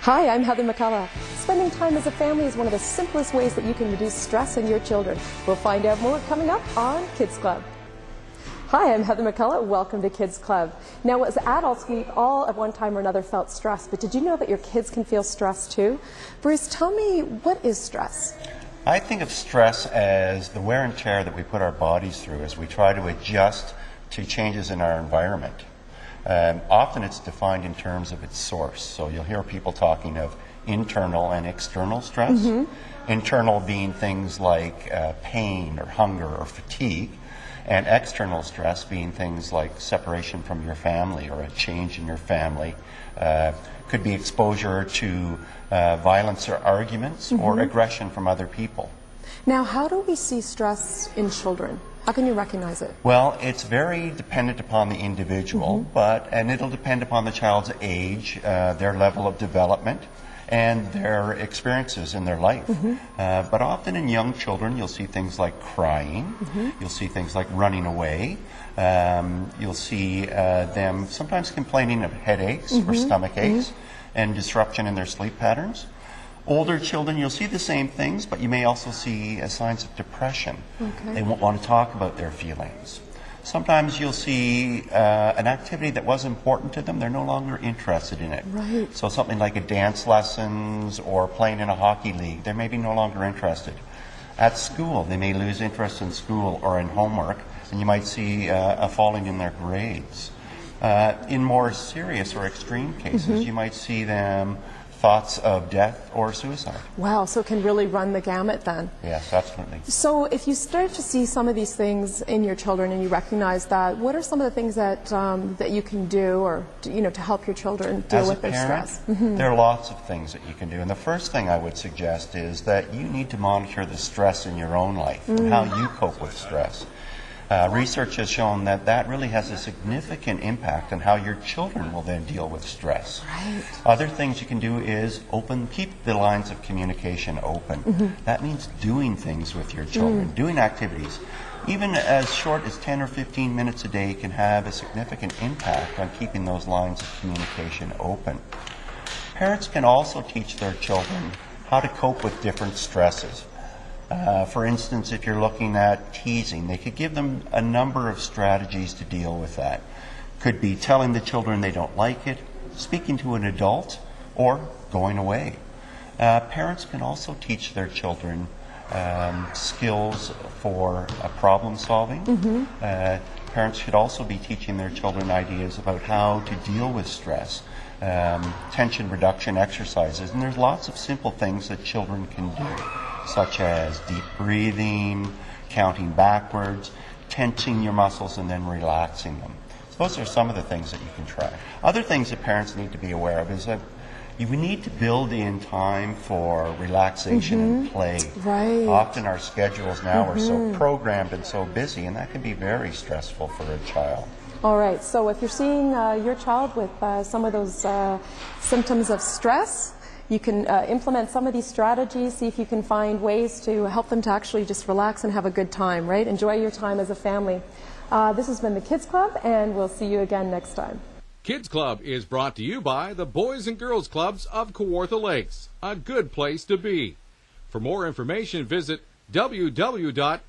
Hi, I'm Heather McCullough. Spending time as a family is one of the simplest ways that you can reduce stress in your children. We'll find out more coming up on Kids Club. Hi, I'm Heather McCullough. Welcome to Kids Club. Now, as adults, we all at one time or another felt stress, but did you know that your kids can feel stress too? Bruce, tell me, what is stress? I think of stress as the wear and tear that we put our bodies through as we try to adjust to changes in our environment. Often it's defined in terms of its source. So you'll hear people talking of internal and external stress. Internal being things like pain or hunger or fatigue, and external stress being things like separation from your family or a change in your family. Could be exposure to violence or arguments or aggression from other people. Now, how do we see stress in children? How can you recognize it? Well, it's very dependent upon the individual, and it'll depend upon the child's age, their level of development, and their experiences in their life. But often in young children, you'll see things like crying, you'll see things like running away, you'll see them sometimes complaining of headaches or stomach aches and disruption in their sleep patterns. Older children, you'll see the same things, but you may also see signs of depression. They won't want to talk about their feelings. Sometimes you'll see an activity that was important to them, they're no longer interested in it. So something like a dance lessons or playing in a hockey league, they may be no longer interested. At school, they may lose interest in school or in homework, and you might see a falling in their grades. In more serious or extreme cases, you might see them thoughts of death or suicide. Wow, so it can really run the gamut then. Yes, absolutely. So if you start to see some of these things in your children and you recognize that, what are some of the things that that you can do or to help your children deal with their stress? There are lots of things that you can do, and the first thing I would suggest is that you need to monitor the stress in your own life and how you cope with stress. Research has shown that that really has a significant impact on how your children will then deal with stress. Other things you can do is keep the lines of communication open. That means doing things with your children, doing activities. Even as short as 10 or 15 minutes a day can have a significant impact on keeping those lines of communication open. Parents can also teach their children how to cope with different stresses. For instance, if you're looking at teasing, they could give them a number of strategies to deal with that. Could be telling the children they don't like it, speaking to an adult, or going away. Parents can also teach their children skills for problem solving. Parents should also be teaching their children ideas about how to deal with stress, tension reduction exercises, and there's lots of simple things that children can do, such as deep breathing, counting backwards, tensing your muscles and then relaxing them. So those are some of the things that you can try. Other things that parents need to be aware of is that you need to build in time for relaxation and play. Often our schedules now are so programmed and so busy, and that can be very stressful for a child. All right, so if you're seeing your child with some of those symptoms of stress, you can implement some of these strategies, see if you can find ways to help them to actually just relax and have a good time, right? Enjoy your time as a family. This has been the Kids Club, and we'll see you again next time. Kids Club is brought to you by the Boys and Girls Clubs of Kawartha Lakes, a good place to be. For more information, visit www.bgckl.com.